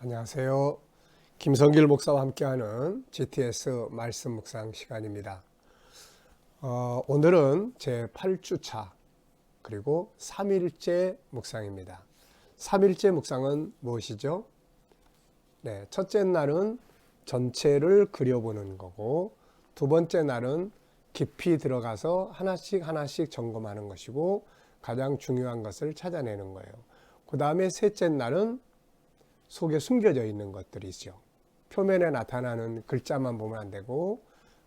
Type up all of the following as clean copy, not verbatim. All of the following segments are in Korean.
안녕하세요. 김성길 목사와 함께하는 GTS 말씀 묵상 시간입니다. 오늘은 제 8주차 그리고 3일째 묵상입니다. 3일째 묵상은 무엇이죠? 네, 첫째 날은 전체를 그려보는 거고, 두 번째 날은 깊이 들어가서 하나씩 점검하는 것이고, 가장 중요한 것을 찾아내는 거예요. 그 다음에 셋째 날은 속에 숨겨져 있는 것들이죠. 표면에 나타나는 글자만 보면 안 되고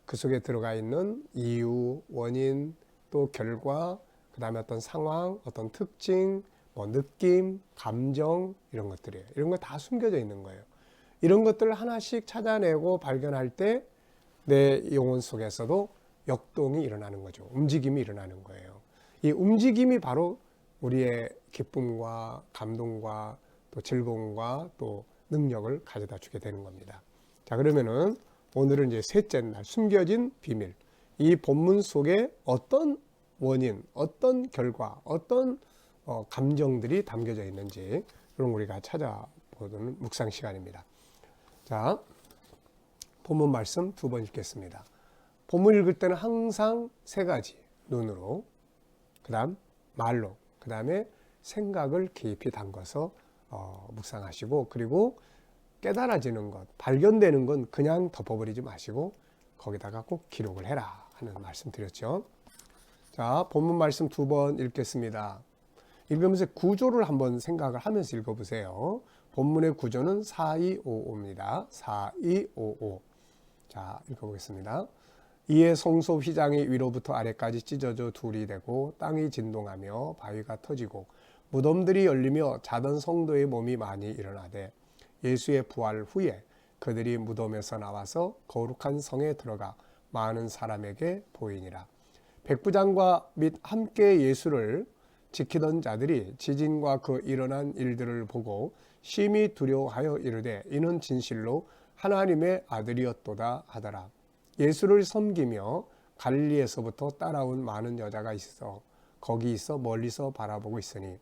그 속에 들어가 있는 이유, 원인, 또 결과, 그 다음에 어떤 상황, 어떤 특징, 느낌, 감정 이런 것들이에요. 이런 거 다 숨겨져 있는 거예요. 이런 것들을 하나씩 찾아내고 발견할 때 내 영혼 속에서도 역동이 일어나는 거죠. 움직임이 일어나는 거예요. 이 움직임이 바로 우리의 기쁨과 감동과 또 즐거움과 또 능력을 가져다 주게 되는 겁니다. 자, 그러면은 오늘은 이제 셋째 날 숨겨진 비밀. 이 본문 속에 어떤 원인, 어떤 결과, 어떤 감정들이 담겨져 있는지 그런 우리가 찾아보는 묵상 시간입니다. 자, 본문 말씀 두 번 읽겠습니다. 본문 읽을 때는 항상 세 가지. 눈으로, 그 다음 말로, 그 다음에 생각을 깊이 담궈서 묵상하시고, 그리고 깨달아지는 것, 발견되는 건 그냥 덮어버리지 마시고 거기다가 꼭 기록을 해라 하는 말씀 드렸죠. 자, 본문 말씀 두 번 읽겠습니다. 읽으면서 구조를 한번 생각을 하면서 읽어보세요. 본문의 구조는 4255입니다. 4255. 자, 읽어보겠습니다. 이에 성소 휘장이 위로부터 아래까지 찢어져 둘이 되고 땅이 진동하며 바위가 터지고 무덤들이 열리며 자던 성도의 몸이 많이 일어나되 예수의 부활 후에 그들이 무덤에서 나와서 거룩한 성에 들어가 많은 사람에게 보이니라. 백부장과 및 함께 예수를 지키던 자들이 지진과 그 일어난 일들을 보고 심히 두려워하여 이르되 이는 진실로 하나님의 아들이었도다 하더라. 예수를 섬기며 갈릴리에서부터 따라온 많은 여자가 있어 거기 있어 멀리서 바라보고 있으니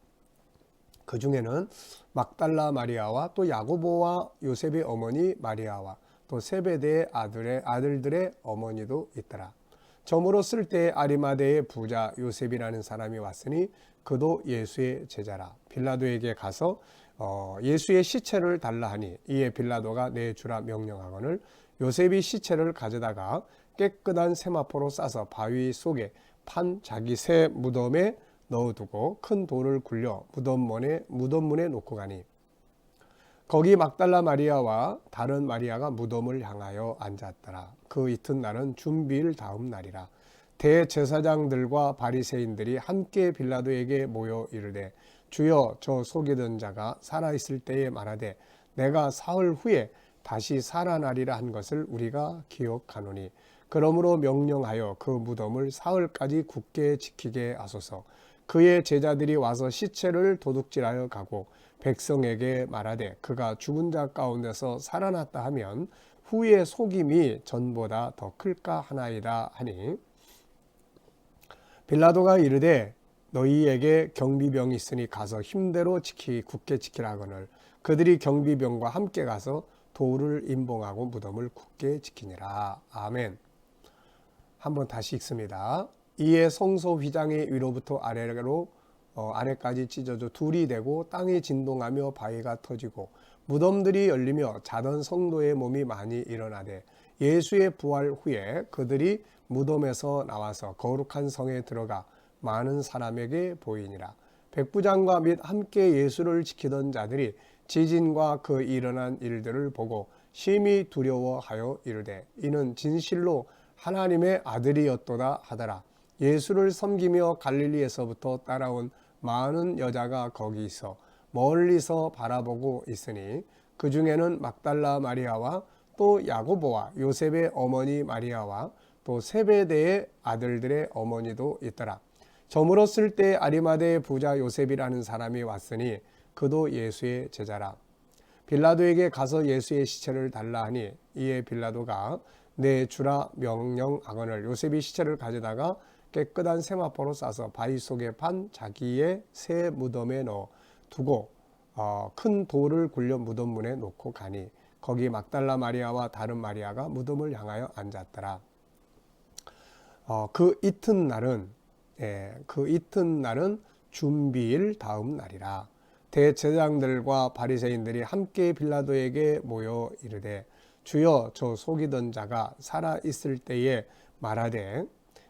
그 중에는 막달라 마리아와 또 야고보와 요셉의 어머니 마리아와 또 세베대의 아들들의 어머니도 있더라. 저물어 쓸 때에 아리마대의 부자 요셉이라는 사람이 왔으니 그도 예수의 제자라. 빌라도에게 가서 예수의 시체를 달라 하니 이에 빌라도가 내주라 명령하거늘 요셉이 시체를 가져다가 깨끗한 세마포로 싸서 바위 속에 판 자기 새 무덤에 넣어두고 큰 돌을 굴려 무덤문에 놓고 가니 거기 막달라 마리아와 다른 마리아가 무덤을 향하여 앉았더라. 그 이튿날은 준비일 다음 날이라. 대제사장들과 바리새인들이 함께 빌라도에게 모여 이르되 주여 저 속이던 자가 살아있을 때에 말하되 내가 사흘 후에 다시 살아나리라 한 것을 우리가 기억하노니 그러므로 명령하여 그 무덤을 사흘까지 굳게 지키게 하소서. 그의 제자들이 와서 시체를 도둑질하여 가고 백성에게 말하되 그가 죽은 자 가운데서 살아났다 하면 후의 속임이 전보다 더 클까 하나이다 하니 빌라도가 이르되 너희에게 경비병이 있으니 가서 힘대로 굳게 지키라 하거늘 그들이 경비병과 함께 가서 돌을 임봉하고 무덤을 굳게 지키니라. 아멘. 한번 다시 읽습니다. 이에 성소 휘장이 위로부터 아래까지 찢어져 둘이 되고 땅이 진동하며 바위가 터지고 무덤들이 열리며 자던 성도의 몸이 많이 일어나되 예수의 부활 후에 그들이 무덤에서 나와서 거룩한 성에 들어가 많은 사람에게 보이니라. 백부장과 및 함께 예수를 지키던 자들이 지진과 그 일어난 일들을 보고 심히 두려워하여 이르되 이는 진실로 하나님의 아들이었도다 하더라. 예수를 섬기며 갈릴리에서부터 따라온 많은 여자가 거기 있어 멀리서 바라보고 있으니 그 중에는 막달라 마리아와 또 야고보와 요셉의 어머니 마리아와 또 세베대의 아들들의 어머니도 있더라. 저물어 쓸 때 아리마대의 부자 요셉이라는 사람이 왔으니 그도 예수의 제자라. 빌라도에게 가서 예수의 시체를 달라 하니 이에 빌라도가 내주라 명령하거늘 요셉이 시체를 가져다가 깨끗한 세마포로 싸서 바위 속에 판 자기의 새 무덤에 넣어 두고 큰 돌을 굴려 무덤 문에 놓고 가니 거기 막달라 마리아와 다른 마리아가 무덤을 향하여 앉았더라. 그 이튿날은 준비일 다음 날이라. 대제사장들과 바리새인들이 함께 빌라도에게 모여 이르되 주여 저 속이던 자가 살아 있을 때에 말하되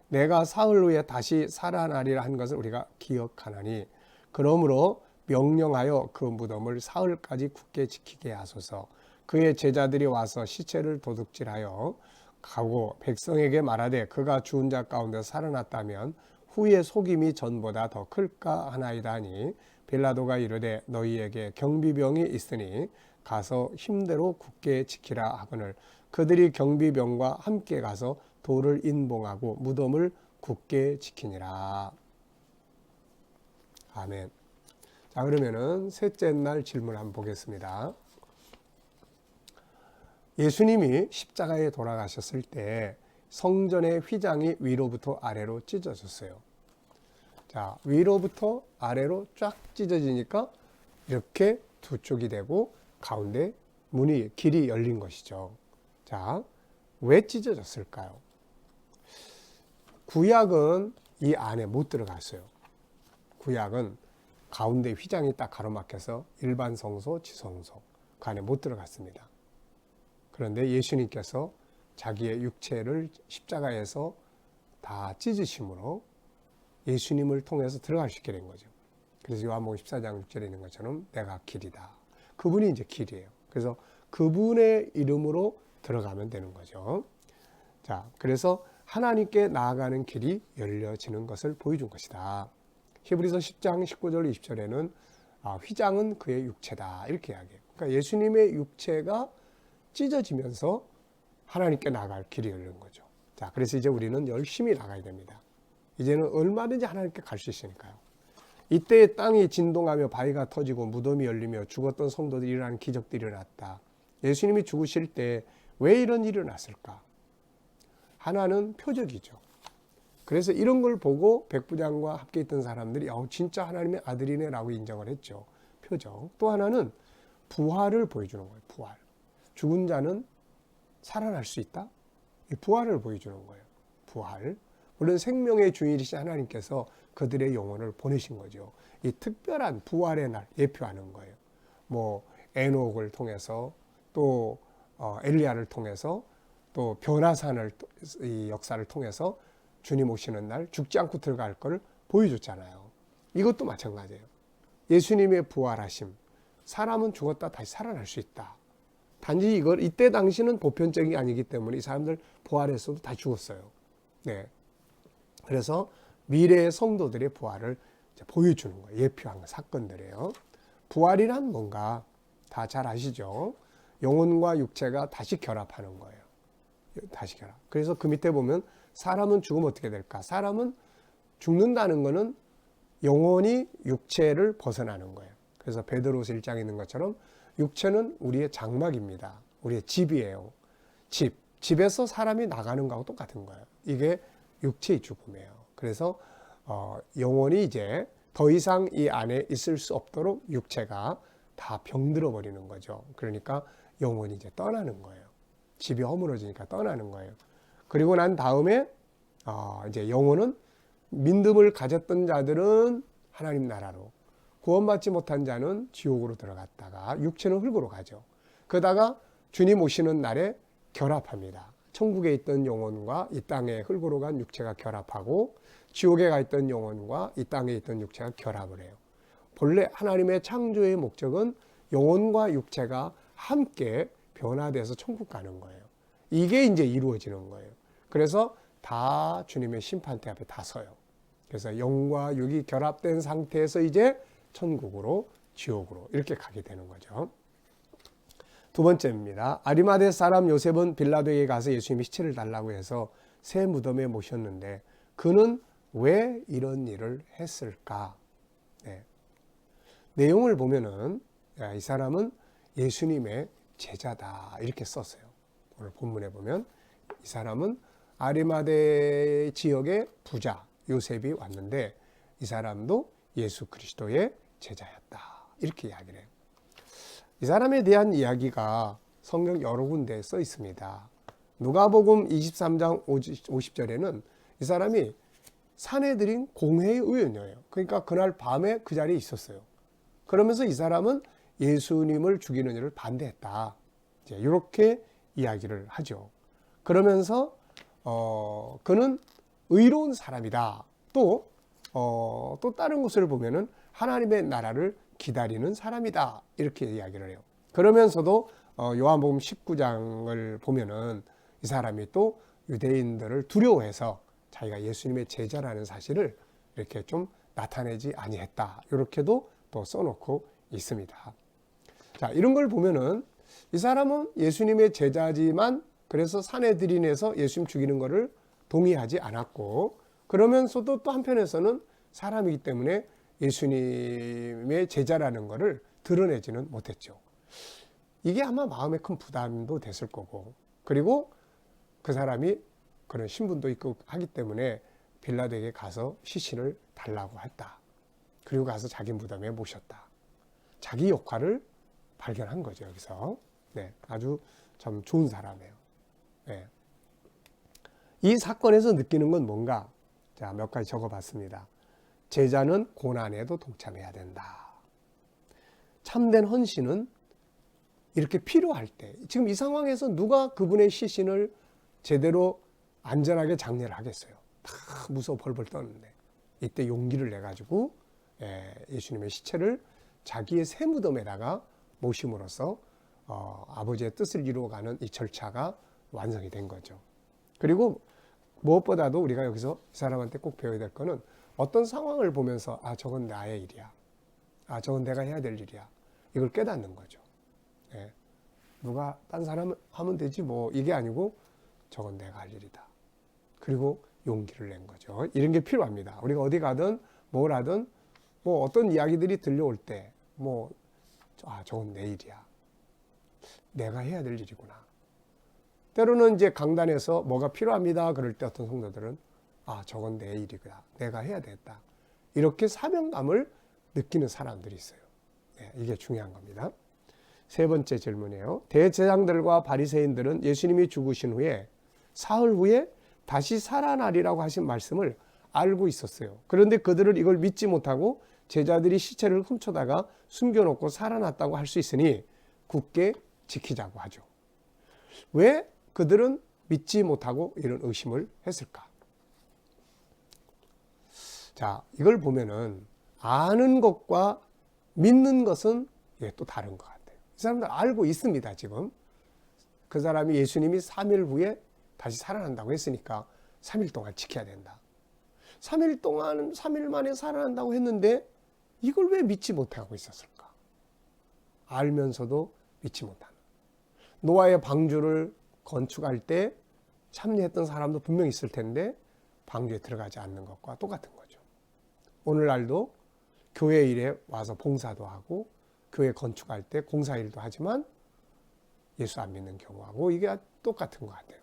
내가 사흘 후에 다시 살아나리라 한 것을 우리가 기억하나니 그러므로 명령하여 그 무덤을 사흘까지 굳게 지키게 하소서. 그의 제자들이 와서 시체를 도둑질하여 가고 백성에게 말하되 그가 죽은 자 가운데 살아났다면 후에 속임이 전보다 더 클까 하나이다 하니 빌라도가 이르되 너희에게 경비병이 있으니 가서 힘대로 굳게 지키라 하거늘 그들이 경비병과 함께 가서 돌을 인봉하고 무덤을 굳게 지키니라. 아멘. 자, 그러면은 셋째 날 질문 한번 보겠습니다. 예수님이 십자가에 돌아가셨을 때 성전의 휘장이 위로부터 아래로 찢어졌어요. 자, 위로부터 아래로 쫙 찢어지니까 이렇게 두 쪽이 되고 가운데 길이 열린 것이죠. 자, 왜 찢어졌을까요? 구약은 이 안에 못 들어갔어요. 구약은 가운데 휘장이 딱 가로막혀서 일반 성소, 지성소 그 안에 못 들어갔습니다. 그런데 예수님께서 자기의 육체를 십자가에서 다 찢으심으로 예수님을 통해서 들어갈 수 있게 된 거죠. 그래서 요한복음 14장 6절에 있는 것처럼 내가 길이다. 그분이 이제 길이에요. 그래서 그분의 이름으로 들어가면 되는 거죠. 자, 그래서 하나님께 나아가는 길이 열려지는 것을 보여준 것이다. 히브리서 10장 19절 20절에는 휘장은 그의 육체다 이렇게 이야기해요. 그러니까 예수님의 육체가 찢어지면서 하나님께 나아갈 길이 열린 거죠. 자, 그래서 이제 우리는 열심히 나가야 됩니다. 이제는 얼마든지 하나님께 갈 수 있으니까요. 이때 땅이 진동하며 바위가 터지고 무덤이 열리며 죽었던 성도들이 일어나는 기적들이 일어났다. 예수님이 죽으실 때 왜 이런 일이 일어났을까? 하나는 표적이죠. 그래서 이런 걸 보고 백부장과 함께 있던 사람들이 진짜 하나님의 아들이네 라고 인정을 했죠. 표적. 또 하나는 부활을 보여주는 거예요. 부활. 죽은 자는 살아날 수 있다? 이 부활을 보여주는 거예요. 부활. 물론 생명의 주인이신 하나님께서 그들의 영혼을 보내신 거죠. 이 특별한 부활의 날 예표하는 거예요. 뭐 에녹을 통해서 또 엘리야를 통해서 또 변화산을 이 역사를 통해서 주님 오시는 날 죽지 않고 들어갈 걸 보여줬잖아요. 이것도 마찬가지예요. 예수님의 부활하심. 사람은 죽었다 다시 살아날 수 있다. 단지 이때 당시는 보편적인 게 아니기 때문에 이 사람들 부활했어도 다 죽었어요. 네. 그래서 미래의 성도들의 부활을 보여주는 거예요. 예표한 사건들이에요. 부활이란 뭔가 다 잘 아시죠? 영혼과 육체가 다시 결합하는 거예요. 다시 결합. 그래서 그 밑에 보면 사람은 죽으면 어떻게 될까? 사람은 죽는다는 것은 영혼이 육체를 벗어나는 거예요. 그래서 베드로서 1장에 있는 것처럼 육체는 우리의 장막입니다. 우리의 집이에요. 집에서 사람이 나가는 거하고 똑같은 거예요. 이게 육체의 죽음이에요. 그래서 영혼이 이제 더 이상 이 안에 있을 수 없도록 육체가 다 병들어 버리는 거죠. 그러니까 영혼이 이제 떠나는 거예요. 집이 허물어지니까 떠나는 거예요. 그리고 난 다음에 이제 영혼은 믿음을 가졌던 자들은 하나님 나라로, 구원받지 못한 자는 지옥으로 들어갔다가 육체는 흙으로 가죠. 그러다가 주님 오시는 날에 결합합니다. 천국에 있던 영혼과 이 땅에 흙으로 간 육체가 결합하고 지옥에 가 있던 영혼과 이 땅에 있던 육체가 결합을 해요. 본래 하나님의 창조의 목적은 영혼과 육체가 함께 변화돼서 천국 가는 거예요. 이게 이제 이루어지는 거예요. 그래서 다 주님의 심판대 앞에 다 서요. 그래서 영과 육이 결합된 상태에서 이제 천국으로 지옥으로 이렇게 가게 되는 거죠. 두 번째입니다. 아리마대 사람 요셉은 빌라도에게 가서 예수님이 시체를 달라고 해서 새 무덤에 모셨는데 그는 왜 이런 일을 했을까? 네. 내용을 보면은 이 사람은 예수님의 제자다 이렇게 썼어요. 오늘 본문에 보면 이 사람은 아리마대 지역의 부자 요셉이 왔는데 이 사람도 예수 그리스도의 제자였다 이렇게 이야기를 해요. 이 사람에 대한 이야기가 성경 여러 군데에 써 있습니다. 누가복음 23장 50절에는 이 사람이 산헤드린 공회의 의원이에요. 그러니까 그날 밤에 그 자리에 있었어요. 그러면서 이 사람은 예수님을 죽이는 일을 반대했다. 이렇게 이야기를 하죠. 그러면서 그는 의로운 사람이다. 또 다른 곳을 보면은 하나님의 나라를 기다리는 사람이다. 이렇게 이야기를 해요. 그러면서도 요한복음 19장을 보면은 이 사람이 또 유대인들을 두려워해서 자기가 예수님의 제자라는 사실을 이렇게 좀 나타내지 아니했다. 이렇게도 또 써놓고 있습니다. 자, 이런 걸 보면은 이 사람은 예수님의 제자지만 그래서 산헤드린에서 예수님 죽이는 것을 동의하지 않았고, 그러면서도 또 한편에서는 사람이기 때문에 예수님의 제자라는 것을 드러내지는 못했죠. 이게 아마 마음에 큰 부담도 됐을 거고, 그리고 그 사람이 그런 신분도 있고 하기 때문에 빌라도에게 가서 시신을 달라고 했다. 그리고 가서 자기 무덤에 모셨다. 자기 역할을 발견한 거죠, 여기서. 네, 아주 참 좋은 사람이에요. 네. 이 사건에서 느끼는 건 뭔가? 자, 몇 가지 적어봤습니다. 제자는 고난에도 동참해야 된다. 참된 헌신은 이렇게 필요할 때, 지금 이 상황에서 누가 그분의 시신을 제대로 안전하게 장례를 하겠어요? 다 무서워 벌벌 떠는데, 이때 용기를 내가지고 예수님의 시체를 자기의 새 무덤에다가 모심으로써 아버지의 뜻을 이루어가는 이 절차가 완성이 된 거죠. 그리고 무엇보다도 우리가 여기서 이 사람한테 꼭 배워야 될 거는 어떤 상황을 보면서 저건 나의 일이야. 저건 내가 해야 될 일이야. 이걸 깨닫는 거죠. 예. 누가 딴 사람 하면 되지 뭐, 이게 아니고 저건 내가 할 일이다. 그리고 용기를 낸 거죠. 이런 게 필요합니다. 우리가 어디 가든 뭘 하든 뭐 어떤 이야기들이 들려올 때 저건 내 일이야. 내가 해야 될 일이구나. 때로는 이제 강단에서 뭐가 필요합니다. 그럴 때 어떤 성도들은 저건 내 일이구나. 내가 해야 되겠다. 이렇게 사명감을 느끼는 사람들이 있어요. 네, 이게 중요한 겁니다. 세 번째 질문이에요. 대제사장들과 바리새인들은 예수님이 죽으신 후에 사흘 후에 다시 살아나리라고 하신 말씀을 알고 있었어요. 그런데 그들은 이걸 믿지 못하고 제자들이 시체를 훔쳐다가 숨겨놓고 살아났다고 할 수 있으니 굳게 지키자고 하죠. 왜 그들은 믿지 못하고 이런 의심을 했을까? 자, 이걸 보면은 아는 것과 믿는 것은 또 다른 것 같아요. 이 사람들 알고 있습니다, 지금. 그 사람이 예수님이 3일 후에 다시 살아난다고 했으니까 3일 동안 지켜야 된다. 3일 만에 살아난다고 했는데 이걸 왜 믿지 못하고 있었을까? 알면서도 믿지 못하는. 노아의 방주를 건축할 때 참여했던 사람도 분명히 있을 텐데 방주에 들어가지 않는 것과 똑같은 거죠. 오늘날도 교회 일에 와서 봉사도 하고 교회 건축할 때 공사일도 하지만 예수 안 믿는 경우하고 이게 똑같은 것 같아요.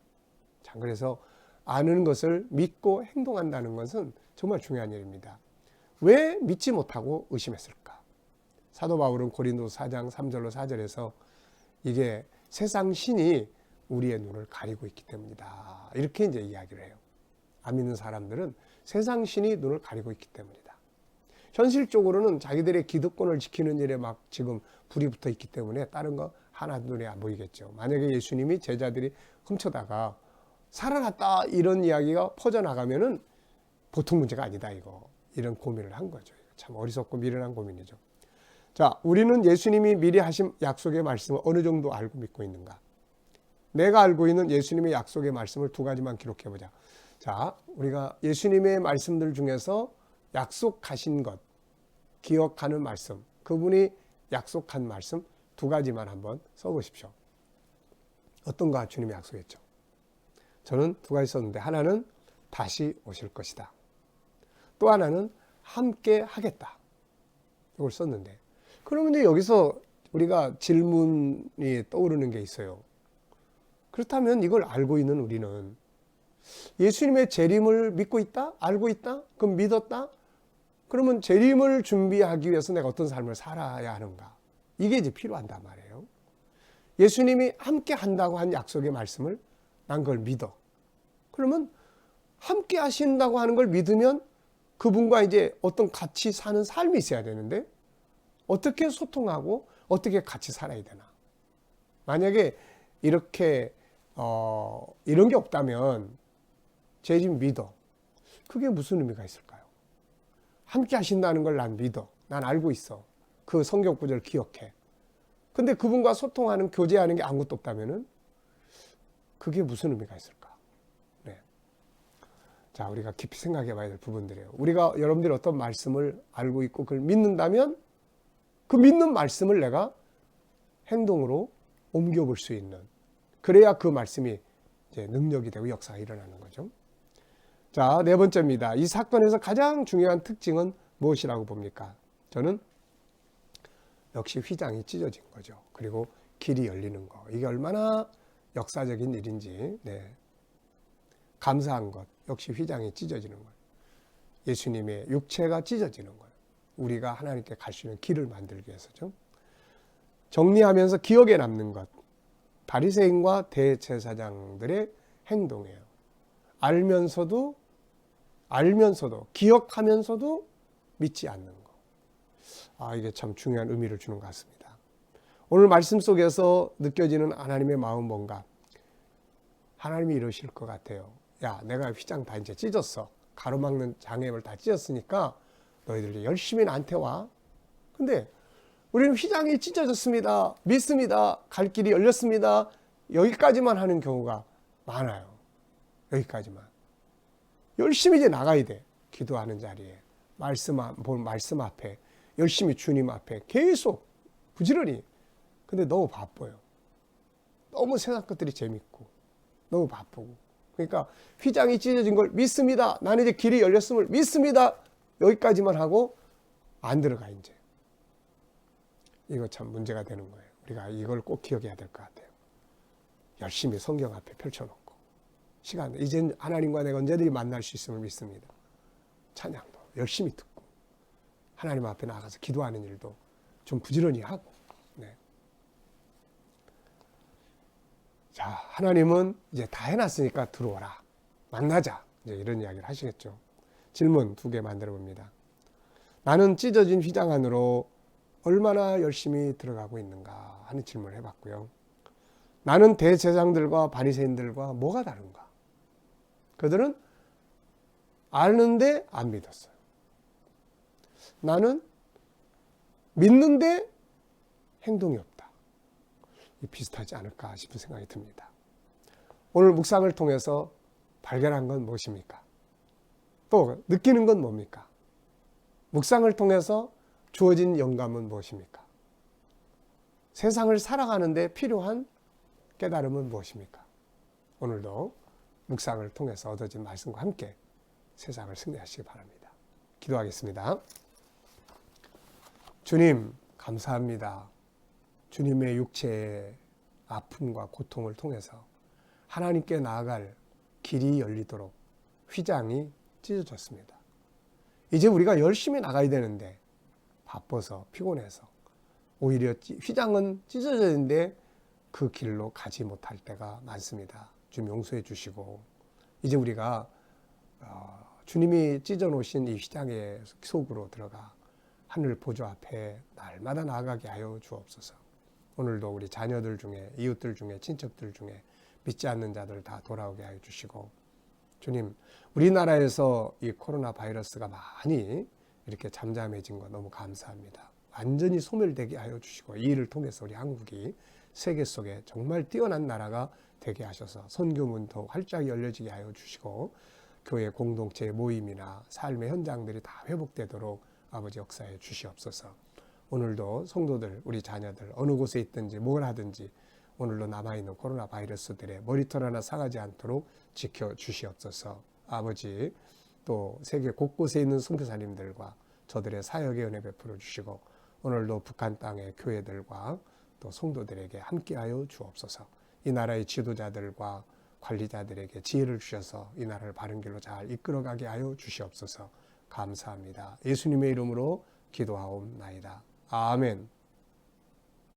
자, 그래서 아는 것을 믿고 행동한다는 것은 정말 중요한 일입니다. 왜 믿지 못하고 의심했을까? 사도 바울은 고린도서 4장 3절로 4절에서 이게 세상 신이 우리의 눈을 가리고 있기 때문이다. 이렇게 이제 이야기를 해요. 안 믿는 사람들은 세상 신이 눈을 가리고 있기 때문이다. 현실적으로는 자기들의 기득권을 지키는 일에 막 지금 불이 붙어 있기 때문에 다른 거 하나 눈에 안 보이겠죠. 만약에 예수님이 제자들이 훔쳐다가 살아났다 이런 이야기가 퍼져나가면은 보통 문제가 아니다 이거. 이런 고민을 한 거죠. 참 어리석고 미련한 고민이죠. 자, 우리는 예수님이 미리 하신 약속의 말씀을 어느 정도 알고 믿고 있는가? 내가 알고 있는 예수님의 약속의 말씀을 두 가지만 기록해 보자. 자, 우리가 예수님의 말씀들 중에서 약속하신 것, 기억하는 말씀, 그분이 약속한 말씀 두 가지만 한번 써보십시오. 어떤가 주님이 약속했죠? 저는 두 가지 썼는데 하나는 다시 오실 것이다. 또 하나는 함께 하겠다. 이걸 썼는데 그러면 이제 여기서 우리가 질문이 떠오르는 게 있어요. 그렇다면 이걸 알고 있는 우리는 예수님의 재림을 믿고 있다? 알고 있다? 그럼 믿었다? 그러면 재림을 준비하기 위해서 내가 어떤 삶을 살아야 하는가? 이게 이제 필요한단 말이에요. 예수님이 함께 한다고 한 약속의 말씀을 난 그걸 믿어. 그러면 함께 하신다고 하는 걸 믿으면 그분과 이제 어떤 같이 사는 삶이 있어야 되는데 어떻게 소통하고 어떻게 같이 살아야 되나? 만약에 이렇게 이런 게 없다면 재림 믿어. 그게 무슨 의미가 있을까요? 함께 하신다는 걸 난 믿어. 난 알고 있어. 그 성경 구절 기억해. 근데 그분과 소통하는, 교제하는 게 아무것도 없다면은 그게 무슨 의미가 있을까? 네. 자, 우리가 깊이 생각해 봐야 될 부분들이에요. 우리가 여러분들이 어떤 말씀을 알고 있고 그걸 믿는다면 그 믿는 말씀을 내가 행동으로 옮겨볼 수 있는, 그래야 그 말씀이 이제 능력이 되고 역사가 일어나는 거죠. 자, 네 번째입니다. 이 사건에서 가장 중요한 특징은 무엇이라고 봅니까? 저는 역시 휘장이 찢어진 거죠. 그리고 길이 열리는 거. 이게 얼마나 역사적인 일인지, 네. 감사한 것. 역시 휘장이 찢어지는 거예요. 예수님의 육체가 찢어지는 거예요. 우리가 하나님께 갈 수 있는 길을 만들기 위해서죠. 정리하면서 기억에 남는 것. 바리새인과 대제사장들의 행동이에요. 알면서도 기억하면서도 믿지 않는 거. 이게 참 중요한 의미를 주는 것 같습니다. 오늘 말씀 속에서 느껴지는 하나님의 마음 뭔가? 하나님이 이러실 것 같아요. 야, 내가 휘장 다 이제 찢었어. 가로막는 장애물 다 찢었으니까 너희들 열심히 나한테 와. 근데 우리는 휘장이 찢어졌습니다. 믿습니다. 갈 길이 열렸습니다. 여기까지만 하는 경우가 많아요. 여기까지만. 열심히 이제 나가야 돼. 기도하는 자리에. 말씀 앞에. 열심히 주님 앞에. 계속 부지런히. 근데 너무 바빠요. 너무 세상 것들이 재밌고. 너무 바쁘고. 그러니까 휘장이 찢어진 걸 믿습니다. 나는 이제 길이 열렸음을 믿습니다. 여기까지만 하고 안 들어가 이제. 이거 참 문제가 되는 거예요. 우리가 이걸 꼭 기억해야 될 것 같아요. 열심히 성경 앞에 펼쳐놓고 시간, 이젠 하나님과 내가 언제든지 만날 수 있음을 믿습니다. 찬양도 열심히 듣고 하나님 앞에 나가서 기도하는 일도 좀 부지런히 하고. 네. 자, 하나님은 이제 다 해놨으니까 들어오라. 만나자. 이제 이런 이야기를 하시겠죠. 질문 2개 만들어 봅니다. 나는 찢어진 휘장 안으로 얼마나 열심히 들어가고 있는가 하는 질문을 해봤고요. 나는 대제사장들과 바리새인들과 뭐가 다른가? 그들은 아는데 안 믿었어요. 나는 믿는데 행동이 없다. 비슷하지 않을까 싶은 생각이 듭니다. 오늘 묵상을 통해서 발견한 건 무엇입니까? 또 느끼는 건 뭡니까? 묵상을 통해서 주어진 영감은 무엇입니까? 세상을 살아가는데 필요한 깨달음은 무엇입니까? 오늘도 묵상을 통해서 얻어진 말씀과 함께 세상을 승리하시기 바랍니다. 기도하겠습니다. 주님, 감사합니다. 주님의 육체의 아픔과 고통을 통해서 하나님께 나아갈 길이 열리도록 휘장이 찢어졌습니다. 이제 우리가 열심히 나가야 되는데 바빠서 피곤해서 오히려 휘장은 찢어졌는데 그 길로 가지 못할 때가 많습니다. 주님 용서해 주시고 이제 우리가 주님이 찢어놓으신 이 휘장의 속으로 들어가 하늘 보좌 앞에 날마다 나아가게 하여 주옵소서. 오늘도 우리 자녀들 중에, 이웃들 중에, 친척들 중에 믿지 않는 자들 다 돌아오게 하여 주시고, 주님, 우리나라에서 이 코로나 바이러스가 많이 이렇게 잠잠해진 거 너무 감사합니다. 완전히 소멸되게 하여 주시고, 이 일을 통해서 우리 한국이 세계 속에 정말 뛰어난 나라가 되게 하셔서 선교문 더욱 활짝 열려지게 하여 주시고, 교회 공동체 모임이나 삶의 현장들이 다 회복되도록 아버지 역사해 주시옵소서. 오늘도 성도들, 우리 자녀들 어느 곳에 있든지 뭘 하든지 오늘도 남아있는 코로나 바이러스들의 머리털 하나 상하지 않도록 지켜주시옵소서. 아버지, 또 세계 곳곳에 있는 선교사님들과 저들의 사역의 은혜 베풀어 주시고 오늘도 북한 땅의 교회들과 또 성도들에게 함께하여 주옵소서. 이 나라의 지도자들과 관리자들에게 지혜를 주셔서 이 나라를 바른 길로 잘 이끌어가게 하여 주시옵소서. 감사합니다. 예수님의 이름으로 기도하옵나이다. 아멘.